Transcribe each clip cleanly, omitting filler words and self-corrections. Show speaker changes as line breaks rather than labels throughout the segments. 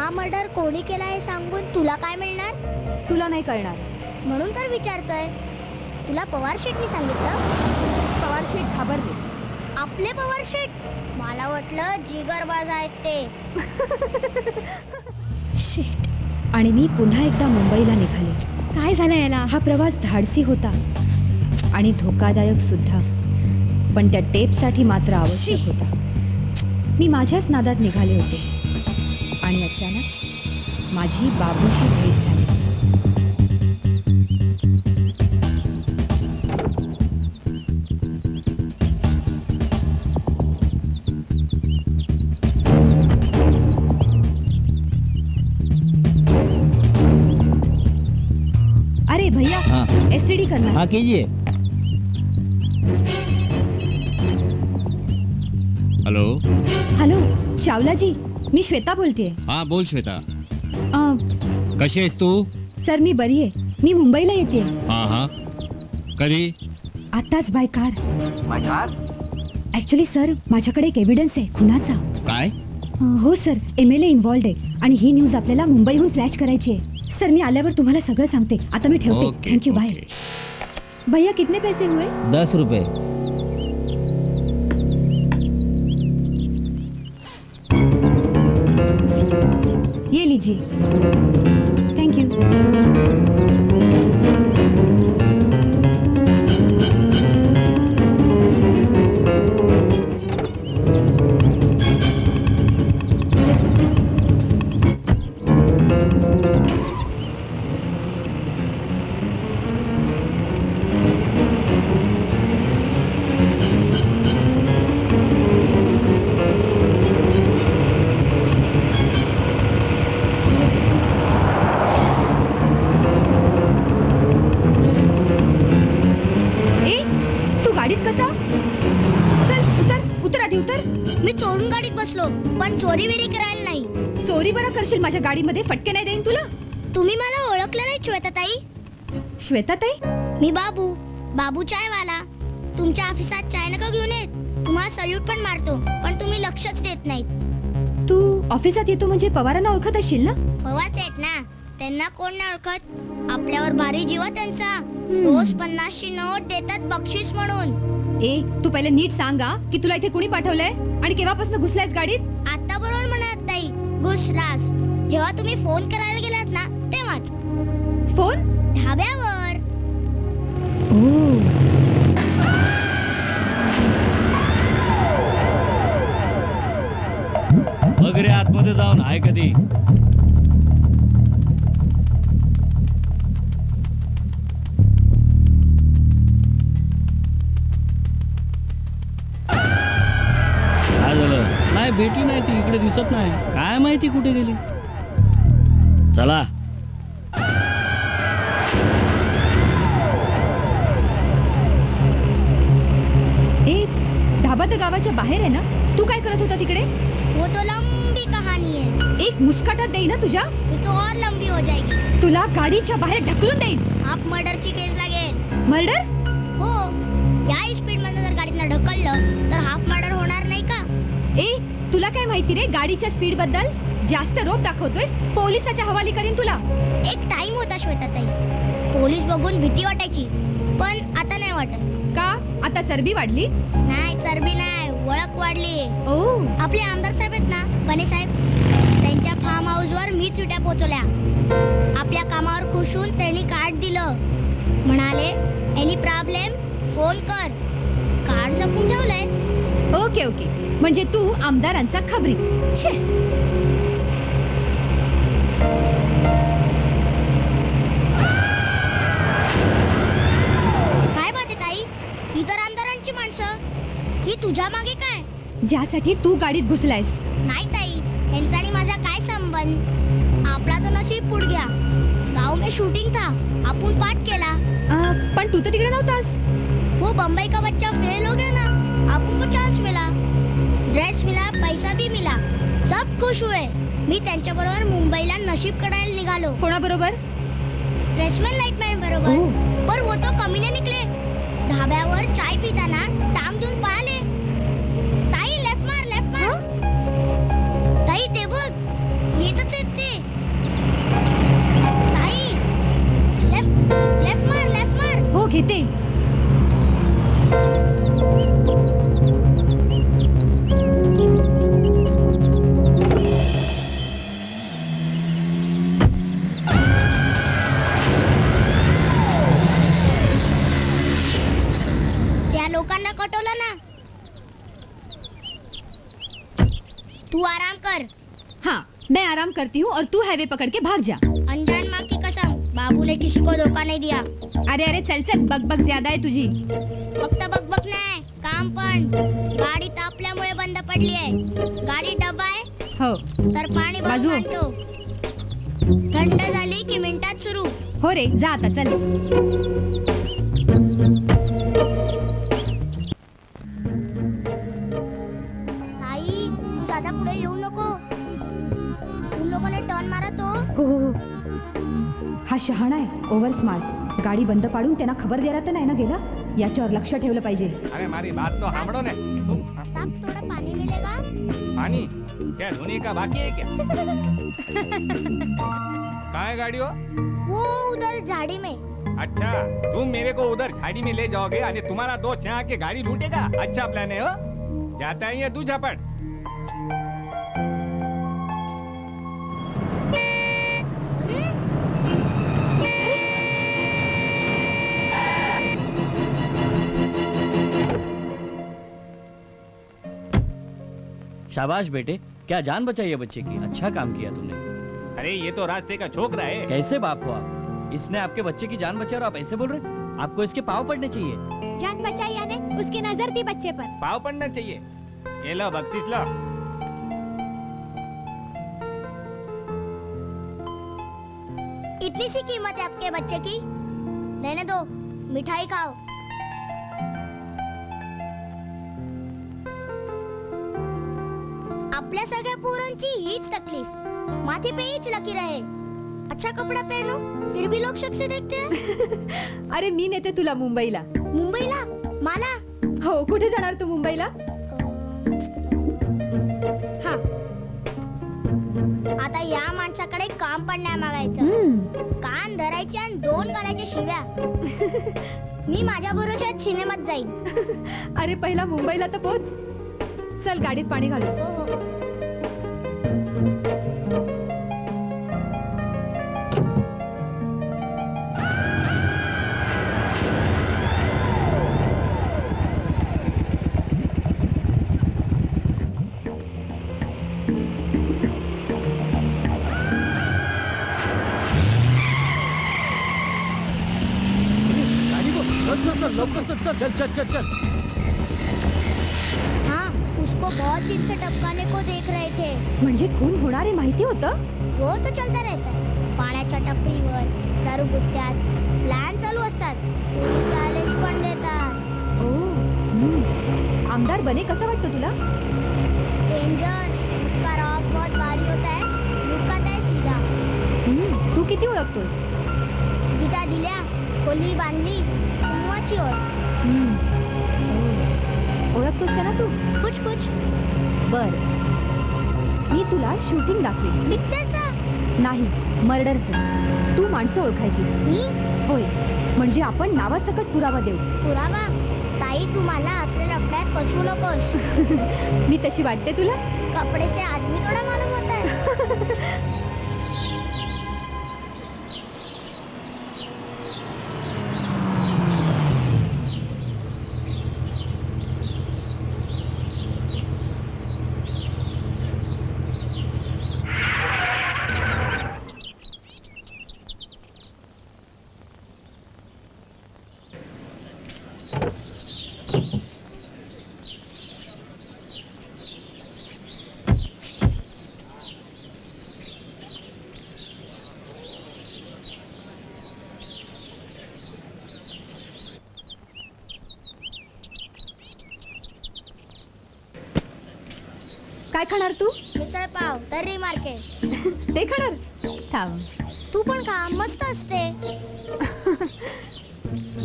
हा मर्डर कोणी केला हे सांगून तुला काय मिळणार?
तुला नाही कळणार.
म्हणून तर विचारतोय. तुला पवार शेटनी सांगितलं?
पवार शेठ घाबरले.
आपले पवार शेट? मला वाटलं जिगरबाज आहेत ते.
शेट. आणि मी पुन्हा एकदा मुंबईला निघाले. काय झालं याला? हा प्रवास धाडसी होता आणि धोकादायक सुद्धा, पण त्या टेपसाठी मात्र आवश्यक होता. मी माझ्याच नादात निघाले होते आणि अचानक माझी बाबूशी भेट झाली. अरे भैया, एसटीडी करना.
हाँ कीजिए.
हॅलो.
हॅलो चावला जी, मी श्वेता बोलतेय.
हा बोल श्वेता. कशी आहेस तू?
सर मी बरी आहे. मी मुंबईला येते.
हा हा. कधी?
आताच बाय कार. ऍक्च्युली सर माझ्याकडे एक एव्हिडन्स आहे खुनाचा.
काय?
हो सर, MLA इन्व्हॉल्ड आहे आणि ही न्यूज आपल्याला मुंबईहून फ्लॅश करायची आहे. सर मी आल्यावर तुम्हाला सगळं सांगते. आता मी ठेवते.
Okay,
thank you. बाय.
ओके.
भैया कितने पैसे हुए?
10 रुपए.
ये लीजिए. Thank you. गाडीत कसा? चल उतर, उतर आधी उतर.
मी चोरून गाडीत बसलो, पण चोरी विरी करायला नाही.
चोरी बरं करशील माझ्या गाडीमध्ये, फटके नाही देईन तुला.
तुम्ही मला ओळखलं नाही श्वेताताई?
श्वेताताई?
मी बाबू, बाबू चायवाला. तुमच्या ऑफिसात चाय नका घेऊन येत. तुम्हाला सल्यूट पण मारतो, पण तुम्ही लक्षच देत नाहीत.
तू ऑफिसात येतो म्हणजे पवारांना ओळखत असशील ना?
पवारच आहेत ना, त्यांना कोण नाही ओळखत. आपल्यावर भारी जीवा त्यांचा. रोज 50ची नोट देतात बक्षीस म्हणून.
ए तू पहिले नीट सांगा की तुला इथे कुणी पाठवलंय आणि केव्हापासून घुसलायस गाडीत?
आता बरोबर म्हणत ताई, घुसलास जेव्हा तुम्ही फोन करायला गेलात ना तेव्हाच.
फोन?
ढाब्यावर.
वगैरे आतमध्ये जाऊन आहे कधी? काय झालं? नाही भेटली नाही ती, इकडे दिसत नाही. काय माहिती कुठे गेली. चला.
ए ढाबा तर गावाच्या बाहेर आहे ना? तू काय करत होता तिकडे?
वो तो लंबी कहानी है.
एक मुस्काटात देई ना तुझ्या?
फिर तो और लंबी हो जाएगी.
तुला गाडीच्या बाहेर ढकलून देईन.
आप मर्डरची केस लागेल.
मर्डर?
हो, या स्पीड मध्ये जर गाडीनं ढकललं तर हाफ मर्डर होणार नाही का?
ए तुला काय माहिती रे गाडीच्या स्पीड बद्दल? जास्त रोप दाखवतोयस, पोलिसाच्या हवाली करीन तुला.
एक टाइम होता श्वेताताई, पोलीस बघून भीती वाटायची, पण आता नाही वाटत.
का? आता चरबी वाढली?
नाही, चरबी नाही, ओळख वाढली.
ओ
आपले आमदार साहेब आहेत ना, बने साहेब, त्यांच्या फार्म हाऊस वर मीच विट्या पोचवल्या. आपल्या कामावर खुश होऊन त्यांनी कार्ड दिलं. म्हणाले एनी प्रॉब्लेम फोन कर. कार्ड जपून ठेवलंय.
ओके ओके, म्हणजे तू आमदारांचा खबरी. छे.
काय बात आहे ताई, ही तर आमदारांची माणसं. ही तुझ्या मागे काय?
ज्यासाठी तू गाडीत घुसलायस.
नाही ताई, ह्यांचा आणि माझा काय संबंध? आपला तो नशीब पुढ गया. गाव में शूटिंग था, आपण पाठ केला.
पण तू तर तिकडे नव्हतास.
वो बम्बई का बच्चा फेल हो गया ना, आपको चांस मिला, ड्रेस मिला, पैसा भी मिला, सब खुश हुए. मी त्यांच्याबरोबर मुंबईला नशीब काढायला निघालो.
कोणाबरोबर?
ड्रेसमॅन लाईटमॅन बरोबर. पर वो तो कमी नाही निकले. ढाब्यावर चाय पिताना टांग देऊन पळाले. ताई लेफ्ट मार, लेफ्ट मार. ताई ते बघ, येतच आहेत ते. तू आराम कर.
हाँ, मैं आराम करती हूँ और तू हाईवे पकड़ के भाग जा.
अनजान माँ की कसम, बाबू ने किसी को धोखा नहीं दिया.
अरे अरे चल चल, बकबक ज्यादा आहे तुझी.
फक्त बकबक नाही, काम पण. गाडी तापल्यामुळे बंद पडली आहे. गाडी डबा आहे
हो
तर पाणी भरून
बाजू.
आणतो. थंड झाली की मिनिटात सुरू.
हो रे, जा आता चल.
आई, तू दादा पुढे येऊ नको. उन लोकांनी टर्न मारा तो.
हो हो हो. हा शहाणा आहे, ओव्हर स्मार्ट. गाडी बंद पाडून त्यांना खबर द्यायला तर नाही ना गेला. याच्यावर लक्ष ठेवलं पाहिजे.
अरे मारी बात तो हामड़ो ने.
साहब थोड़ा पानी मिलेगा?
पानी क्या धोने का बाकी है क्या? कहाँ है गाड़ी हो?
वो उधर झाड़ी में.
अच्छा, तुम मेरे को उधर झाड़ी में ले जाओगे और तुम्हारा दोस्त यहाँ के गाड़ी लूटेगा. अच्छा प्लान है हो? जाता है ये तू झपट.
अरे
शाबाश बेटे, क्या जान बचाई है बच्चे की. अच्छा काम किया तुमने.
अरे ये तो रास्ते का छोकरा है.
कैसे बाप हो आप? इसने आपके बच्चे की जान बचाई और आप ऐसे बोल रहे. आपको इसके पाँव पड़ने चाहिए.
जान बचाई यानी उसकी नजर थी बच्चे पर.
पाव पड़ना चाहिए. ये लो बख्शीश लो.
इतनी सी कीमत है आपके बच्चे की. लेने दो, मिठाई खाओ. आपल्या सगळ्या पोरांची हीच तकलीफ. माथे पे हीच लकीर आहे. अच्छा कपड़ा पहनो, फिर भी लोग शक से देखते हैं.
अरे मी नेते तुला मुंबईला.
मुंबईला मला.
हो, कुठे जाणार तू मुंबईला?
हा, आता या माणसाकडे काम पण नाही मागायचं.
हम्म.
कान धरायचे आणि 2 घालायच्या शिव्या. मी माझ्या भरोश्यात सिनेमात जाईन.
अरे पहिला मुंबईला तर पोच. चल गाडीत पाणी घालू.
हो हो.
गाड़ी को चल चल चल लवकर चल चल चल चल चल चल.
हाँ, उसको बहुत दिन से टपकाने को देख रहे थे.
म्हणजे खून होणार आहे माहिती होतं?
वो तो चलता रहता है. पाण्याच्या टपरीवर, दारू गुत्त्यात प्लॅन चालू असतात. चॅलेंज पण देतात.
ओ, हम्म. आमदार बने कसा वाटतो तुला?
डेंजर. उसका रॉक बहुत भारी होता है. लुकाता है सीधा.
हम्म. तू किती ओळखतोस?
विटा दिल्या, खोली बांधली, तेव्हाची ओढ.
हम्म. ओ, ओळखतोस का ना तू?
कुछ कुछ.
बर, मी तुला शूटिंग दाखवेन.
पिक्चरचा.
नाही, मर्डरचं. तू माणसं ओळखायचीस.
मी
होय, म्हणजे आपण नावासकट पुरावा देऊ.
पुरावा. ताई, तू मला असल्या लफड्यात फसवू नकोस.
मी तशी वाटते तुला?
कपडे से आदमी थोड़ा मालूम होता है.
काय खाणार तू?
मिसळ पाव, तर्री मार्केट.
ते खाणार? थांब.
तू पण खा, मस्त असते.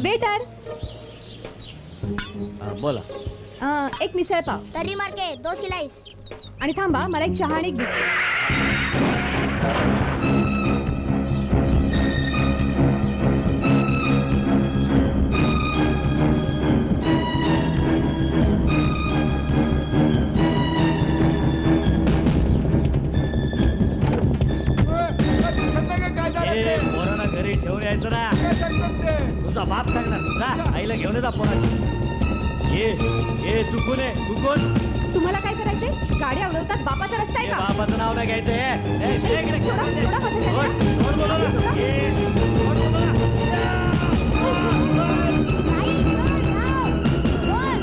बेटर,
बोला.
एक मिसळ पाव
तर्री मार्केट 2 स्लाइस.
आणि थांबा, मला एक चहा आणि एक बिस्किट.
ए, पोरांना घरी ठेवून यायचं ना. तुझा बाप सांगणार. जा आईला घेऊन येता पोराची. ये ये तू कोण आहे? तू कोण?
तुम्हाला काय करायचंय? गाडी गाड्या उडवतात बापाचा रस्ता आहे का
बाबाचं नाव नाही घ्यायचं
सोडा, सोडा माझं
ताई, चल, धाव. बोल.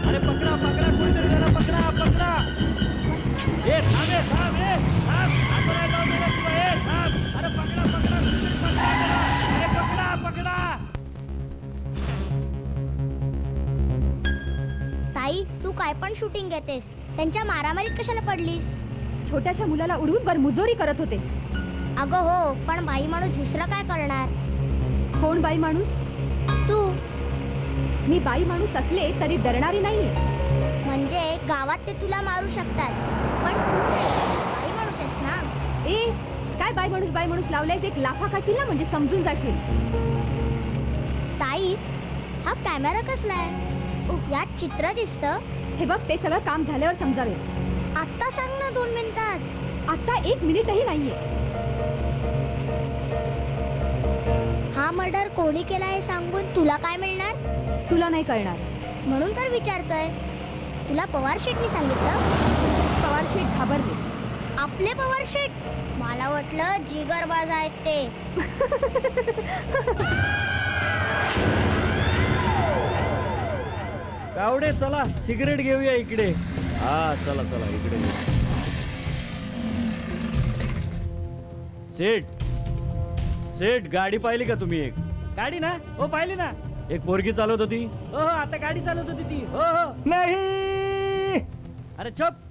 अरे पकडा पकडा कोणतरी त्याला पकडा पकडा ए थांब ए थांब ए थांब असं नाही जाऊ दे तुला ए थांब अरे पकडा पकडा कोणतरी पकडा त्याला. अरे पकडा पकडा
ताई तू काय पण शूटिंग घेतेस त्यांच्या मारामारीत कशाला पडलीस
छोट्याशा मुलाला उडवून वर मुजोरी करत होते
अगं हो पण बाई माणूस दुसरं काय करणार
कोण बाई माणूस
तू
मी बाई माणूस असले तरी डरणारी नाहीये
म्हणजे गावात ते तुला मारू शकतात पण तू नाही. बाई माणूस आहेस ना
ए काय बाई माणूस लावलायस एक लाफा खाशील ना म्हणजे समजून जाशील
ताई हा कॅमेरा कसला आहे यात चित्र दिसतं
हे बघ ते सगळं काम झाल्यावर समजावे
आत्ता सांग ना 2 मिनिटात
आता 1 मिनिटही नाहीये
हा मर्डर कोणी केला हे सांगून तुला काय मिळणार
तुला नाही कळणार
म्हणून तर विचारतोय तुला पवार शेटनी सांगितलं
पवार शेठ घाबरले
आपले पवार शेट मला वाटलं जिगरबाज आहेत ते
कावडे चला सिगरेट घेऊया इकडे हा चला चला इकडे सेठ सेठ गाडी पाहिली का तुम्ही एक गाडी ना हो पाहिली ना एक पोरगी चालवत होती हो हो आता गाडी चालवत होती ती हो हो
नहीं
अरे चुप